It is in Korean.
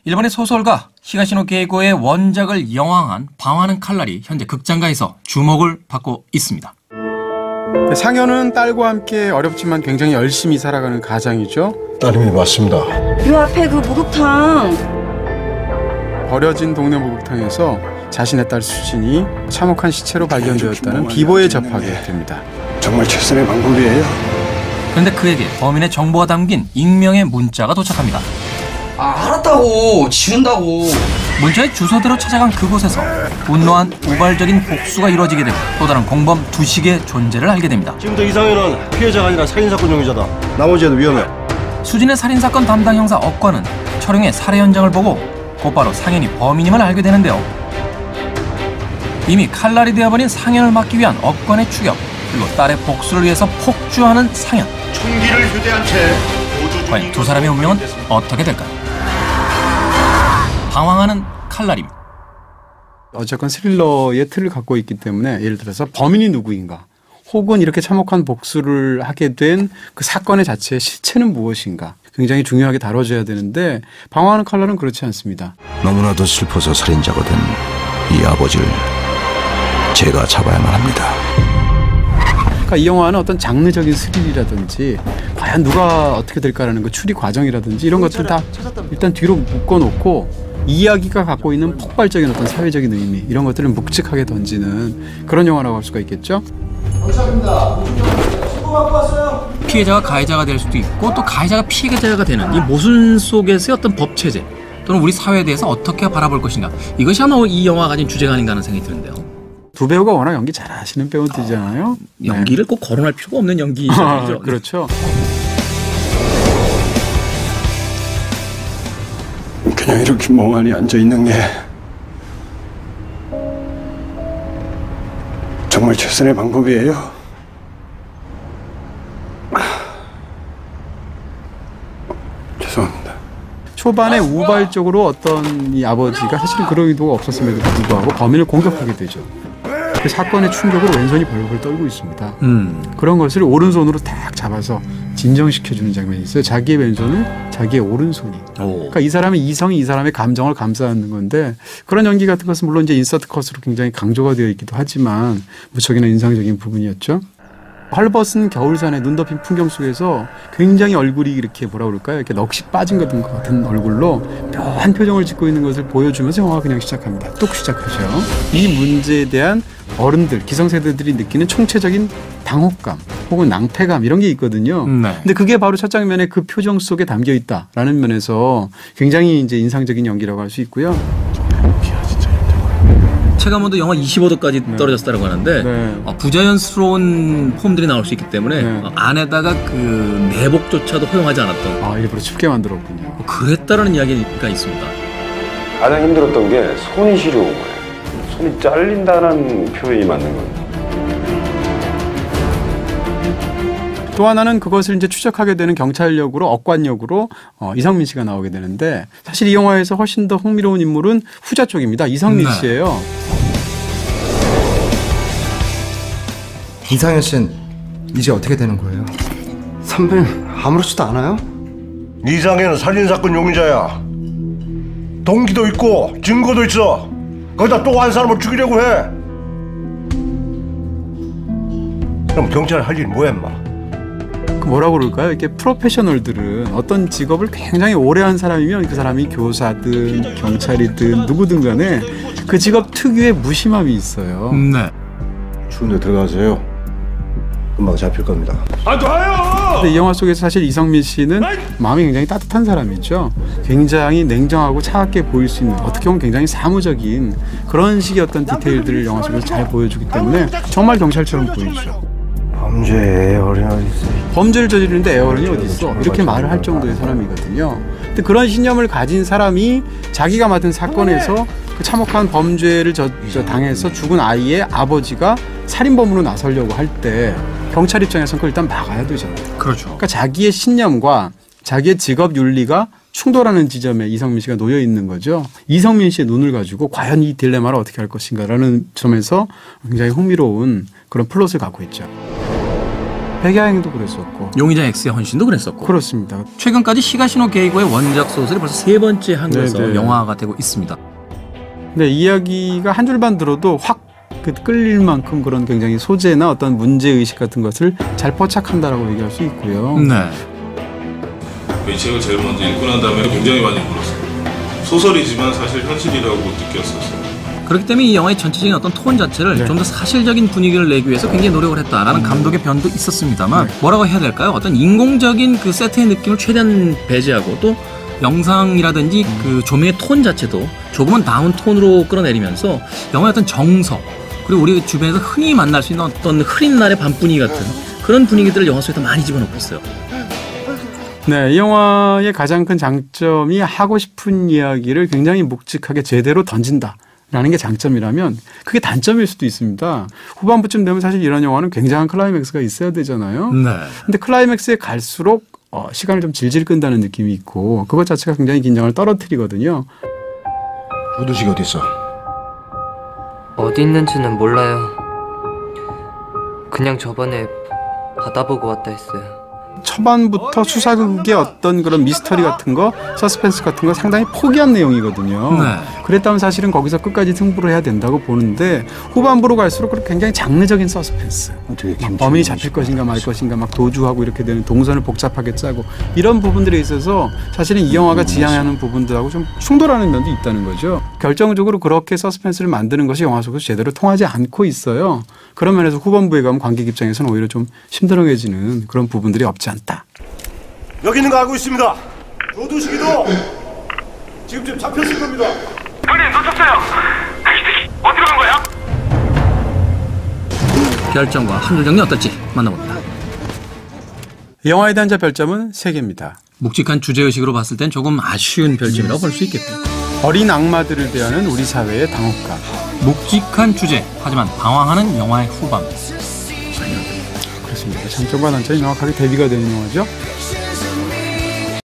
일본의 소설가 히가시노 게이고의 원작을 영화한 방황하는 칼날이 현재 극장가에서 주목을 받고 있습니다. 상현은 딸과 함께 어렵지만 굉장히 열심히 살아가는 가장이죠. 따님이 맞습니다. 요 앞에 그 목욕탕. 버려진 동네 목욕탕에서 자신의 딸 수진이 참혹한 시체로 발견되었다는 비보에 접하게 됩니다. 정말 최선의 방법이에요. 그런데 그에게 범인의 정보가 담긴 익명의 문자가 도착합니다. 알았다고. 지운다고. 문자의 주소대로 찾아간 그곳에서 분노한 우발적인 복수가 이루어지게 되고 또 다른 공범 두식의 존재를 알게 됩니다. 지금부터 이상현은 피해자가 아니라 살인사건 용의자다. 나머지 애도 위험해. 수진의 살인사건 담당 형사 억관은 철용의 살해 현장을 보고 곧바로 상현이 범인임을 알게 되는데요. 이미 칼날이 되어버린 상현을 막기 위한 억관의 추격, 그리고 딸의 복수를 위해서 폭주하는 상현. 총기를 휴대한 채 과연 두 사람의 운명은 어떻게 될까요? 방황하는 칼날입니다. 어쨌건 스릴러의 틀을 갖고 있기 때문에 예를 들어서 범인이 누구인가 혹은 이렇게 참혹한 복수를 하게 된 그 사건의 자체의 실체는 무엇인가 굉장히 중요하게 다뤄져야 되는데 방황하는 칼날은 그렇지 않습니다. 너무나도 슬퍼서 살인자거든 이 아버지를 제가 잡아야만 합니다. 그러니까 이 영화는 어떤 장르적인 스릴이라든지 과연 누가 어떻게 될까라는 그 추리 과정이라든지 이런 것들 다 일단 뒤로 묶어놓고 이야기가 갖고 있는 폭발적인 어떤 사회적인 의미 이런 것들을 묵직하게 던지는 그런 영화라고 할 수가 있겠죠. 감사합니다. 신고 받고 왔어요. 피해자가 가해자가 될 수도 있고 또 가해자가 피해자가 되는 이 모순 속에서의 어떤 법체제 또는 우리 사회에 대해서 어떻게 바라볼 것인가 이것이 아마 이 영화가 가진 주제가 아닌가 하는 생각이 드는데요. 두 배우가 워낙 연기 잘하시는 배우들이잖아요. 연기를 꼭 거론할 필요가 없는 연기죠. 그렇죠. 그냥 이렇게 멍하니 앉아있는 게 정말 최선의 방법이에요. 죄송합니다. 초반에 우발적으로 어떤 이 아버지가 사실은 그런 의도가 없었음에도 불구하고 범인을 공격하게 되죠. 그 사건의 충격으로 왼손이 벌벌 떨고 있습니다. 그런 것을 오른손으로 딱 잡아서 진정시켜주는 장면이 있어요. 자기의 왼손을 자기의 오른손이. 그러니까 이 사람의 이성이 이 사람의 감정을 감싸는 건데 그런 연기 같은 것은 물론 이제 인서트 컷으로 굉장히 강조가 되어 있기도 하지만 무척이나 인상적인 부분이었죠. 헐벗은 겨울산의 눈 덮인 풍경 속에서 굉장히 얼굴이 이렇게 뭐라 그럴까요? 이렇게 넋이 빠진 것 같은 얼굴로 묘한 표정을 짓고 있는 것을 보여주면서 영화가 그냥 시작합니다. 뚝 시작하죠. 이 문제에 대한 어른들, 기성세대들이 느끼는 총체적인 당혹감 혹은 낭패감 이런 게 있거든요. 근데 그게 바로 첫 장면에 그 표정 속에 담겨 있다라는 면에서 굉장히 이제 인상적인 연기라고 할 수 있고요. 체감온도 영하 25도까지 떨어졌다고 하는데 부자연스러운 폼들이 나올 수 있기 때문에 안에다가 그 내복조차도 허용하지 않았던 일부러 춥게 만들었군요. 그랬다라는 이야기가 있습니다. 가장 힘들었던 게 손이 시려운 거예요. 손이 잘린다는 표현이 맞는 겁니다. 또 하나는 그것을 이제 추적하게 되는 경찰역으로 억관역으로 이성민 씨가 나오게 되는데 사실 이 영화에서 훨씬 더 흥미로운 인물은 후자 쪽입니다. 이성민 씨예요. 이상현 씨는 이제 어떻게 되는 거예요? 선배는 아무렇지도 않아요? 이상현은 살인사건 용의자야. 동기도 있고 증거도 있어. 거기다 또 한 사람을 죽이려고 해. 그럼 경찰이 할 일이 뭐야 인마? 뭐라고 그럴까요? 이렇게 프로페셔널들은 어떤 직업을 굉장히 오래 한 사람이면 그 사람이 교사든 경찰이든 누구든 간에 그 직업 특유의 무심함이 있어요. 추운데 들어가세요. 금방 잡힐 겁니다. 안 돼요! 근데 이 영화 속에서 사실 이성민 씨는 마음이 굉장히 따뜻한 사람이죠. 굉장히 냉정하고 차갑게 보일 수 있는 어떻게 보면 굉장히 사무적인 그런 식의 어떤 디테일들을 영화 속에서 잘 보여주기 때문에 정말 경찰처럼 보이죠. 범죄에 애어른이 어디 있어? 범죄를 저지르는데 애어른이 어디 있어? 이렇게 말을 할 정도의 사람이거든요. 근데 그런 신념을 가진 사람이 자기가 맡은 사건에서 그 참혹한 범죄를 당해서 죽은 아이의 아버지가 살인범으로 나서려고 할 때 경찰 입장에서는 그걸 일단 막아야 되잖아요. 그렇죠. 그러니까 자기의 신념과 자기의 직업 윤리가 충돌하는 지점에 이성민 씨가 놓여 있는 거죠. 이성민 씨의 눈을 가지고 과연 이 딜레마를 어떻게 할 것인가라는 점에서 굉장히 흥미로운 그런 플롯을 갖고 있죠. 백야행도 그랬었고 용의자 X의 헌신도 그랬었고 그렇습니다. 최근까지 시가시노 게이고의 원작 소설이 벌써 3번째 한국에서 네네. 영화가 되고 있습니다. 네, 이야기가 한 줄만 들어도 확 끌릴 만큼 그런 굉장히 소재나 어떤 문제의식 같은 것을 잘 포착한다라고 얘기할 수 있고요. 네. 이 책을 제일 먼저 읽고 난 다음에 굉장히 많이 울었어요. 소설이지만 사실 현실이라고 느꼈었어요. 그렇기 때문에 이 영화의 전체적인 어떤 톤 자체를 좀 더 사실적인 분위기를 내기 위해서 굉장히 노력을 했다라는 감독의 변도 있었습니다만 뭐라고 해야 될까요? 어떤 인공적인 그 세트의 느낌을 최대한 배제하고 또 영상이라든지 그 조명의 톤 자체도 조금은 다운 톤으로 끌어내리면서 영화의 어떤 정서 그리고 우리 주변에서 흔히 만날 수 있는 어떤 흐린 날의 밤분위기 같은 그런 분위기들을 영화 속에 많이 집어넣고 있어요. 네, 이 영화의 가장 큰 장점이 하고 싶은 이야기를 굉장히 묵직하게 제대로 던진다라는 게 장점이라면 그게 단점일 수도 있습니다. 후반부쯤 되면 사실 이런 영화는 굉장한 클라이맥스가 있어야 되잖아요. 네. 근데 클라이맥스에 갈수록 시간을 좀 질질 끈다는 느낌이 있고 그것 자체가 굉장히 긴장을 떨어뜨리거든요. 조두식이 어디 있어? 어디 있는지는 몰라요. 그냥 저번에 받아보고 왔다 했어요. 초반부터 수사극의 어떤 그런 미스터리 같은 거, 서스펜스 같은 거 상당히 포기한 내용이거든요. 네. 그랬다면 사실은 거기서 끝까지 승부를 해야 된다고 보는데 후반부로 갈수록 굉장히 장르적인 서스펜스. 막 범인이 잡힐 것인가 말 것인가 막 도주하고 이렇게 되는 동선을 복잡하게 짜고 이런 부분들에 있어서 사실은 이 영화가 지향하는 부분들하고 좀 충돌하는 면도 있다는 거죠. 결정적으로 그렇게 서스펜스를 만드는 것이 영화 속에서 제대로 통하지 않고 있어요. 그런 면에서 후반부에 가면 관객 입장에서는 오히려 좀 심드렁해지는 그런 부분들이 없지 않다. 여기 있는 거 알고 있습니다. 조두식이도 지금쯤 잡혔을 겁니다. 형님 놓쳤어요. 이 새끼 어디로 간 거야? 결정과 한 줄 정리 어떨지 만나봅니다. 영화에 대한 별점은 3개입니다. 묵직한 주제의식으로 봤을 땐 조금 아쉬운 별점이라고 볼 수 있겠고요. 어린 악마들을 대하는 우리 사회의 당혹감. 묵직한 주제 하지만 방황하는 영화의 후반. 그렇습니다. 장점과 단점이 명확하게 대비가 되는 영화죠.